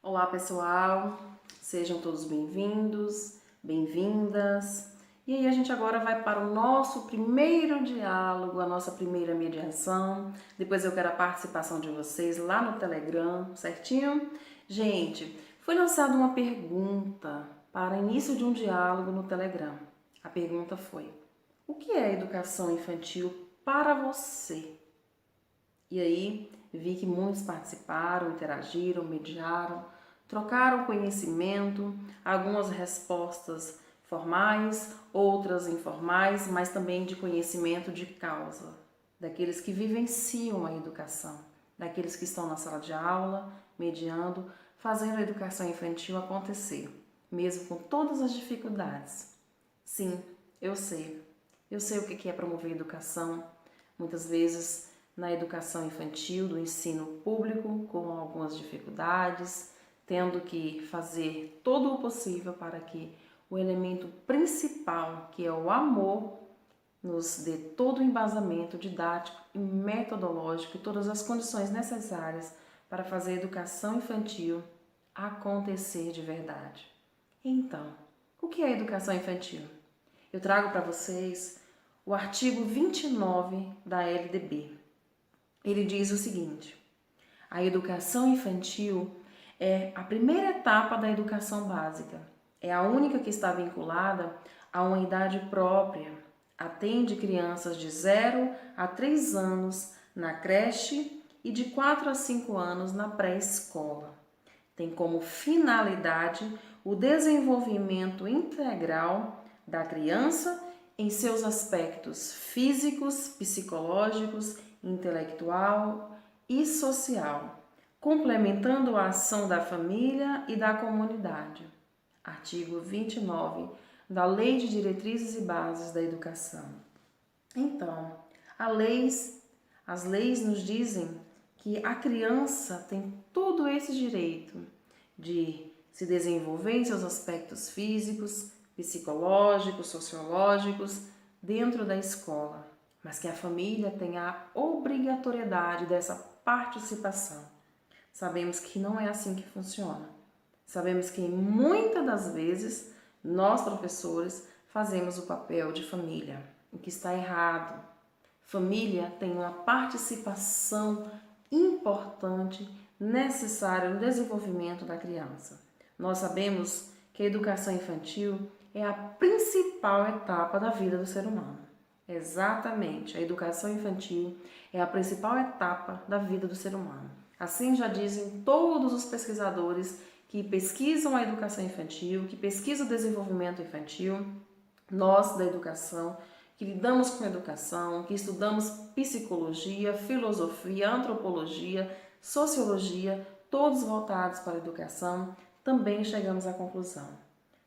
Olá pessoal, sejam todos bem-vindos, bem-vindas. E aí a gente agora vai para o nosso primeiro diálogo, a nossa primeira mediação. Depois eu quero a participação de vocês lá no Telegram, certinho? Gente, foi lançada uma pergunta para início de um diálogo no Telegram. A pergunta foi: o que é educação infantil para você? E aí vi que muitos participaram, interagiram, mediaram, trocaram conhecimento, algumas respostas formais, outras informais, mas também de conhecimento de causa, daqueles que vivenciam a educação, daqueles que estão na sala de aula, mediando, fazendo a educação infantil acontecer, mesmo com todas as dificuldades. Sim, eu sei o que é promover educação, muitas vezes na educação infantil, do ensino público, com algumas dificuldades, tendo que fazer todo o possível para que o elemento principal, que é o amor, nos dê todo o embasamento didático e metodológico e todas as condições necessárias para fazer a educação infantil acontecer de verdade. Então, o que é educação infantil? Eu trago para vocês o artigo 29 da LDB. Ele diz o seguinte: a educação infantil é a primeira etapa da educação básica. É a única que está vinculada a uma idade própria. Atende crianças de 0 a 3 anos na creche e de 4 a 5 anos na pré-escola. Tem como finalidade o desenvolvimento integral da criança em seus aspectos físicos, psicológicos, intelectual e social, complementando a ação da família e da comunidade. Artigo 29 da Lei de Diretrizes e Bases da Educação. Então, as leis nos dizem que a criança tem todo esse direito de se desenvolver em seus aspectos físicos, psicológicos, sociológicos dentro da escola, mas que a família tem a obrigatoriedade dessa participação. Sabemos que não é assim que funciona. Sabemos que muitas das vezes nós, professores, fazemos o papel de família, o que está errado. Família tem uma participação importante, necessária no desenvolvimento da criança. Nós sabemos que a educação infantil é a principal etapa da vida do ser humano. Exatamente, a educação infantil é a principal etapa da vida do ser humano. Assim já dizem todos os pesquisadores que pesquisam a educação infantil, que pesquisam o desenvolvimento infantil, nós da educação, que lidamos com educação, que estudamos psicologia, filosofia, antropologia, sociologia, todos voltados para a educação, também chegamos à conclusão.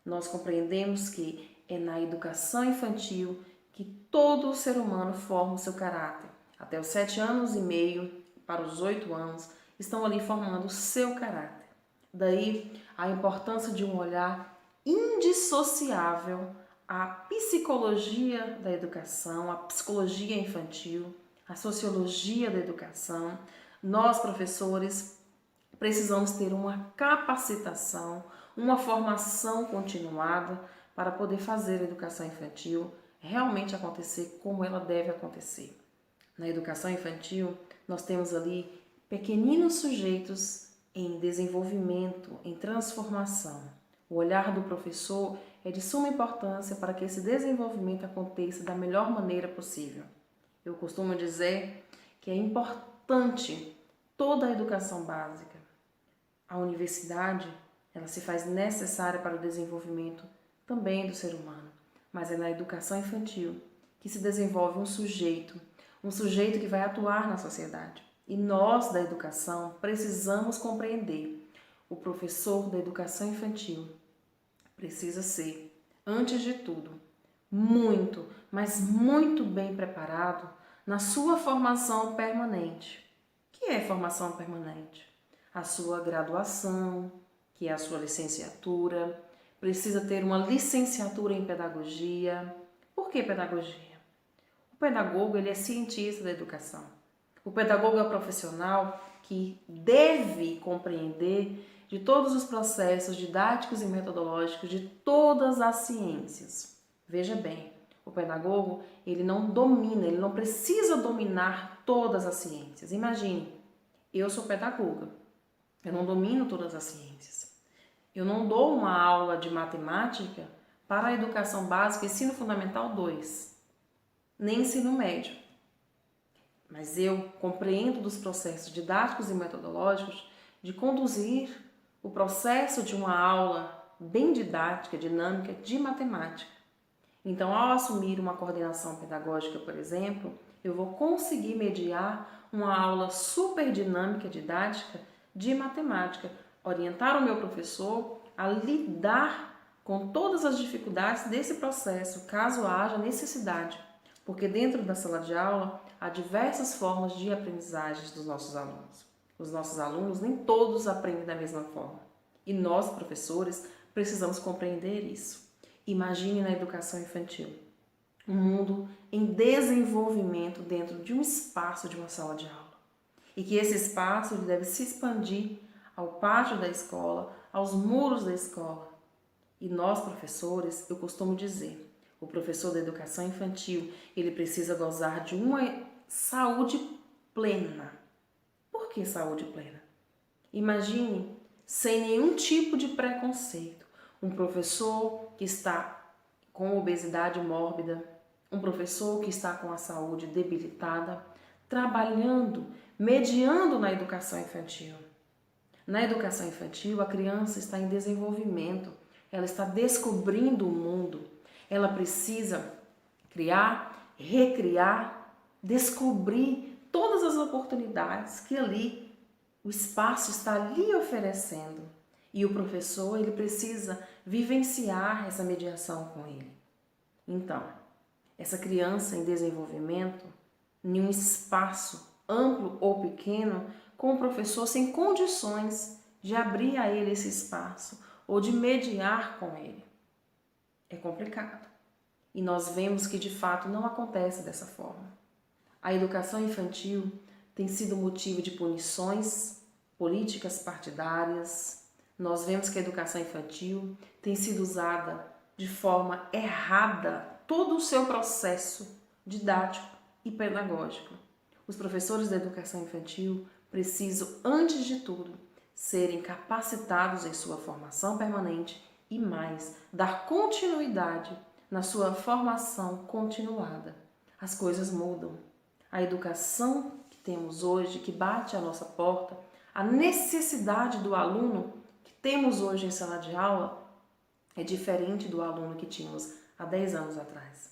Nós compreendemos que é na educação infantil que todo ser humano forma o seu caráter. Até os 7 anos e meio, para os 8 anos, estão ali formando o seu caráter. Daí a importância de um olhar indissociável à psicologia da educação, à psicologia infantil, à sociologia da educação. Nós, professores, precisamos ter uma capacitação, uma formação continuada para poder fazer a educação infantil realmente acontecer como ela deve acontecer. Na educação infantil, nós temos ali pequeninos sujeitos em desenvolvimento, em transformação. O olhar do professor é de suma importância para que esse desenvolvimento aconteça da melhor maneira possível. Eu costumo dizer que é importante toda a educação básica. A universidade, ela se faz necessária para o desenvolvimento também do ser humano, mas é na educação infantil que se desenvolve um sujeito que vai atuar na sociedade. E nós, da educação, precisamos compreender. O professor da educação infantil precisa ser, antes de tudo, muito, mas muito bem preparado na sua formação permanente. O que é formação permanente? A sua graduação, que é a sua licenciatura, precisa ter uma licenciatura em pedagogia. Por que pedagogia? O pedagogo, ele é cientista da educação. O pedagogo é o profissional que deve compreender de todos os processos didáticos e metodológicos de todas as ciências. Veja bem, o pedagogo, ele não domina, ele não precisa dominar todas as ciências. Imagine, eu sou pedagoga, eu não domino todas as ciências. Eu não dou uma aula de matemática para a educação básica, ensino fundamental 2, nem ensino médio. Mas eu compreendo dos processos didáticos e metodológicos de conduzir o processo de uma aula bem didática, dinâmica de matemática. Então, ao assumir uma coordenação pedagógica, por exemplo, eu vou conseguir mediar uma aula super dinâmica, didática de matemática, orientar o meu professor a lidar com todas as dificuldades desse processo, caso haja necessidade, porque dentro da sala de aula há diversas formas de aprendizagem dos nossos alunos. Os nossos alunos, nem todos aprendem da mesma forma. E nós, professores, precisamos compreender isso. Imagine na educação infantil, um mundo em desenvolvimento dentro de um espaço de uma sala de aula. E que esse espaço deve se expandir ao pátio da escola, aos muros da escola. E nós, professores, eu costumo dizer, o professor da educação infantil, ele precisa gozar de uma saúde plena. Por que saúde plena? Imagine, sem nenhum tipo de preconceito, um professor que está com obesidade mórbida, um professor que está com a saúde debilitada, trabalhando, mediando na educação infantil. Na educação infantil, a criança está em desenvolvimento, ela está descobrindo o mundo, ela precisa criar, recriar, descobrir todas as oportunidades que ali o espaço está ali oferecendo. E o professor, ele precisa vivenciar essa mediação com ele. Então, essa criança em desenvolvimento, em um espaço amplo ou pequeno, com o professor sem condições de abrir a ele esse espaço ou de mediar com ele. É complicado. E nós vemos que de fato não acontece dessa forma. A educação infantil tem sido motivo de punições, políticas partidárias. Nós vemos que a educação infantil tem sido usada de forma errada todo o seu processo didático e pedagógico. Os professores da educação infantil precisam, antes de tudo, serem capacitados em sua formação permanente e mais, dar continuidade na sua formação continuada. As coisas mudam. A educação que temos hoje, que bate à nossa porta, a necessidade do aluno que temos hoje em sala de aula é diferente do aluno que tínhamos há 10 anos atrás.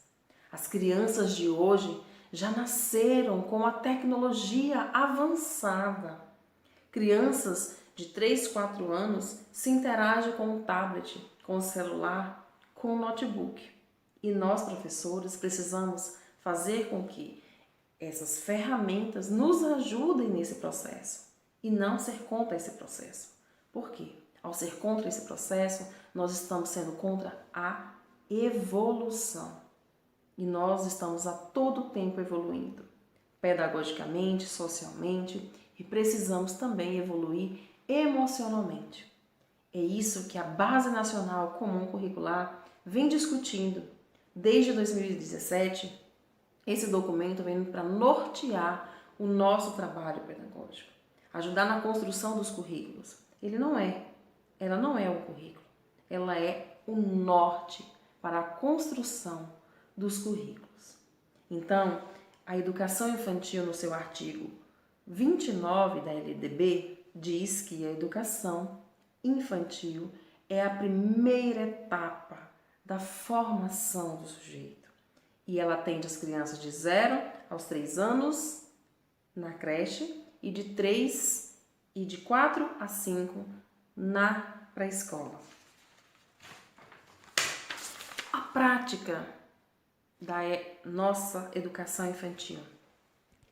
As crianças de hoje já nasceram com a tecnologia avançada. Crianças de 3, 4 anos se interagem com o tablet, com o celular, com o notebook. E nós, professores, precisamos fazer com que essas ferramentas nos ajudem nesse processo e não ser contra esse processo. Por quê? Ao ser contra esse processo, nós estamos sendo contra a evolução. E nós estamos a todo tempo evoluindo, pedagogicamente, socialmente, e precisamos também evoluir emocionalmente. É isso que a Base Nacional Comum Curricular vem discutindo. Desde 2017, esse documento vem para nortear o nosso trabalho pedagógico, ajudar na construção dos currículos. Ela não é um currículo, ela é o norte para a construção dos currículos. Então, a educação infantil, no seu artigo 29 da LDB, diz que a educação infantil é a primeira etapa da formação do sujeito. E ela atende as crianças de 0 aos 3 anos na creche e de 4 a 5 na pré-escola. A prática da nossa educação infantil.